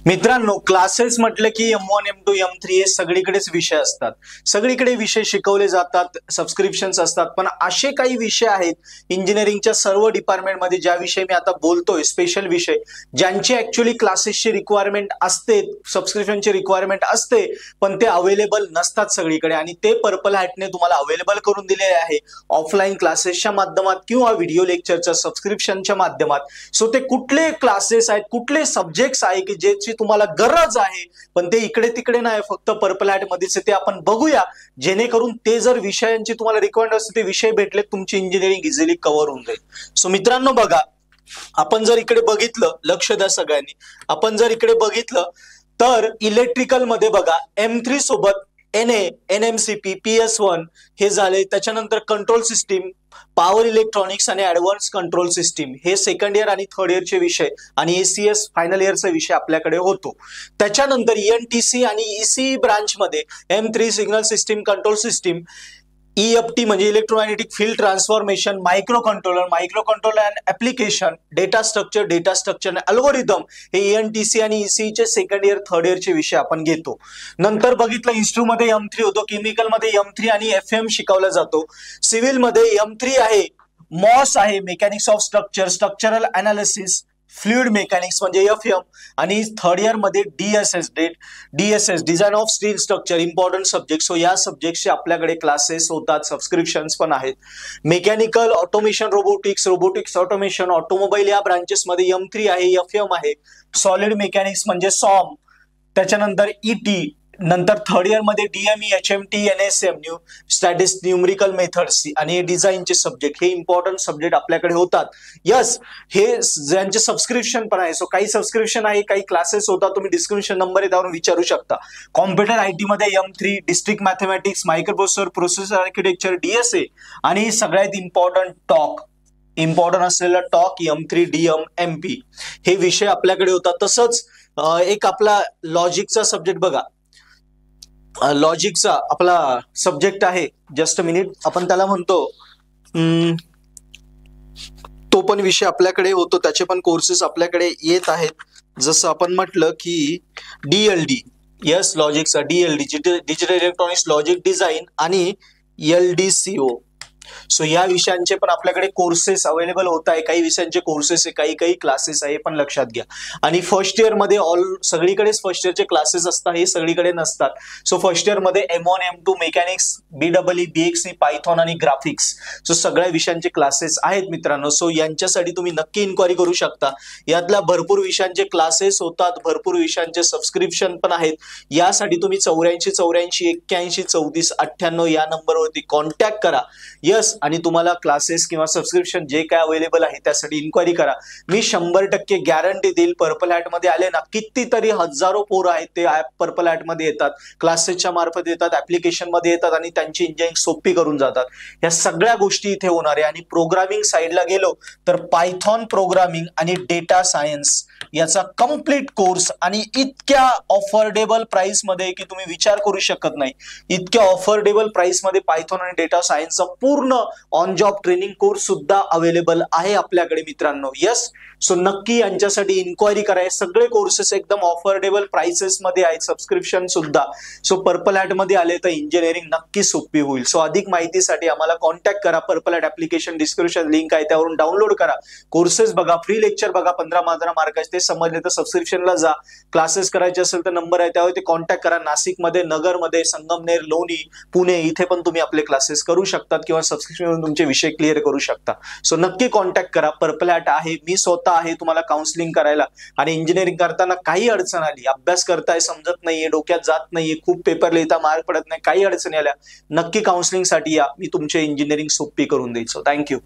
मित्रांनो, क्लासेस म्हटलं की M1 M2 M3 हे सगळीकडेच विषय असतात. सगळीकडे विषय शिकवले जातात, सबस्क्रिप्शन्स असतात. पण असे काही विषय आहेत इंजिनिअरिंगच्या सर्व डिपार्टमेंटमध्ये ज्या विषयी मी आता बोलतोय, स्पेशल विषय ज्यांची ऍक्च्युअली क्लासेसची रिक्वायरमेंट असते, सबस्क्रिप्शनची रिक्वायरमेंट असते, पण ते अवेलेबल नसतात सगळीकडे. आणि ते पर्पल हॅटने तुम्हाला अवेलेबल करून दिलेले आहे ऑफलाईन क्लासेसच्या माध्यमात किंवा व्हिडिओ लेक्चरच्या सबस्क्रिप्शनच्या माध्यमात. सो ते कुठले क्लासेस आहेत, कुठले सब्जेक्ट्स आहे की ज्याची तुम्हाला गरज आहे, पण ते इकडे तिकडे नाही, फक्त पर्पल हॅट मध्येच ते आपण बघूया, जेणेकरून ते जर विषयांची तुम्हाला रिक्वायरमेंट असते ते विषय भेटले, तुमची इंजिनिअरिंग इझिली कव्हर होऊन जाईल. सो मित्रांनो बघा, आपण जर इकडे बघितलं, लक्ष द्या सगळ्यांनी, आपण जर इकडे बघितलं तर इलेक्ट्रिकल मध्ये बघा M3 सोबत NA, NMCP, PS1 हे झाले. त्याच्यानंतर कंट्रोल सिस्टीम, पॉवर इलेक्ट्रॉनिक्स आणि ऍडव्हान्स कंट्रोल सिस्टीम हे सेकंड इयर आणि थर्ड इयरचे विषय, आणि ACS फायनल इयरचा विषय आपल्याकडे होतो. त्याच्यानंतर ENTC आणि ECE ब्रांच मध्ये M3 signal system, control system, EFT म्हणजे electromagnetic field transformation, micro controller and application, data structure algorithm हे ENTC आणि ECE चे सेकंड इयर थर्ड इयरचे विषय आपण घेतो. नंतर बघितलं इन्स्ट्रू मध्ये M3 होतो, केमिकल मध्ये M3 आणि FM शिकवला जातो. सिव्हिल मध्ये M3 आहे, मॉस आहे, mechanics of structural analysis, fluid mechanics म्हणजे FM, आणि थर्ड इयर मध्ये DSS design of steel structure, important subject. So या सब्जेक्टचे आपल्याकडे क्लासेस होतात, सबस्क्रिप्शन्स पण आहेत. Mechanical automation, robotics automation, automobile या ब्रांचेस मध्ये M3 आहे, FM आहे. सॉलिड मेकॅनिक्स म्हणजे SOM, त्याच्यानंतर ET, नंतर थर्ड इयर मध्ये DME, HMT, NSM, numerical methods आणि डिझाईनचे सब्जेक्ट हे इम्पॉर्टंट सब्जेक्ट आपल्याकडे होतात. यस, हे ज्यांचे सबस्क्रिप्शन पण आहे. सो काही सबस्क्रिप्शन आहे, काही क्लासेस होतात, तुम्ही डिस्क्रिप्शन नंबर त्यावरून विचारू शकता. कॉम्प्युटर IT मध्ये M3, district mathematics, microprocessor, processor architecture, DSA, आणि सगळ्यात इम्पॉर्टंट असलेला टॉक M3 DMP हे विषय आपल्याकडे होतात. तसंच एक आपला लॉजिकचा सब्जेक्ट बघा, लॉजिकचा आपला सब्जेक्ट आहे, जस्ट अ मिनिट, आपण त्याला म्हणतो, तो पण विषय आपल्याकडे होतो, त्याचे पण कोर्सेस आपल्याकडे येत आहेत. जसं आपण म्हटलं की DLD, यस, लॉजिकचा DLD digital electronics logic design, आणि LDCO. सो या विषयांचे पण आपल्याकडे कोर्सेस अवेलेबल होत आहे. काही विषयांचे कोर्सेस आहे, काही क्लासेस आहे, पण लक्षात घ्या. आणि फर्स्ट इयर मध्ये सगळीकडेच फर्स्ट इयरचे क्लासेस असतात, हे सगळीकडे नसतात. सो फर्स्ट इयर मध्ये M1 M2 mechanics, BEE, BXC, Python आणि ग्राफिक्स, सो सगळ्या विषयांचे क्लासेस आहेत मित्रांनो. सो यांच्यासाठी तुम्ही नक्की इन्क्वायरी करू शकता. यातल्या भरपूर विषयांचे क्लासेस होतात, भरपूर विषयांचे सबस्क्रिप्शन पण आहेत. यासाठी तुम्ही 84 81 34 98 या नंबरवरती कॉन्टॅक्ट करा. यस, आणि तुम्हाला क्लासेस किंवा सबस्क्रिप्शन जे काय अवेलेबल आहे त्यासाठी इन्क्वायरी करा. मी 100% गॅरंटी देईल. पर्पल हॅट मध्ये आले ना, कितीतरी हजारो पोरं आहेत, ते पर्पल हॅट मध्ये येतात, क्लासेसच्या मार्फत येतात, ऍप्लिकेशन मध्ये येतात, आणि त्यांची इंजिनिअरिंग सोपी करून जातात. या सगळ्या गोष्टी इथे होणार आहे. आणि प्रोग्रामिंग साईडला गेलो तर पायथॉन प्रोग्रामिंग आणि डेटा सायन्स याचा कम्प्लीट कोर्स, आणि इतक्या अफोर्डेबल प्राइस मध्ये की तुम्ही विचार करू शकत नाही. इतक्या अफोर्डेबल प्राइस मध्ये पायथॉन आणि डेटा सायन्सचा पूर्ण ऑन जॉब ट्रेनिंग कोर्स सुद्धा अवेलेबल आहे आपल्याकडे मित्रांनो. यस, सो नक्की यांच्यासाठी इन्क्वायरी करा. सगळे कोर्सेस एकदम अफोर्डेबल प्राइसेस मध्ये आहेत, सबस्क्रिप्शन सुद्धा. सो पर्पल हॅट मध्ये आले तर इंजिनिअरिंग नक्की सोपी होईल. सो अधिक माहितीसाठी आम्हाला कॉन्टॅक्ट करा. Purple hat application description link आहे, त्यावरून डाउनलोड करा. कोर्सेस बघा, फ्री लेक्चर बघा, 15 मार्काचे, ते समजले तर सबस्क्रिप्शनला जा. क्लासेस करायचे असेल तर नंबर आहे, त्यावर ते कॉन्टॅक्ट करा. नाशिकमध्ये, नगरमध्ये, संगमनेर, लोणी, पुणे इथे पण तुम्ही आपले क्लासेस करू शकतात, किंवा सबस्क्रिप्शन तुमचे विषय क्लिअर करू शकता. सो नक्की कॉन्टॅक्ट करा. पर्पल हॅट आहे, मी स्वतः आहे तुम्हाला काउन्सिलिंग करायला. आणि इंजिनिअरिंग करताना काही अडचण आली, अभ्यास करताय, समजत नाहीये, डोक्यात जात नाहीये, खूप पेपर लिहिता मार्क पडत नाही, काही अडचणी आल्या, नक्की काउन्सिलिंग साठी या. मी तुमची इंजिनिअरिंग सोपी करून देईल. So thank you.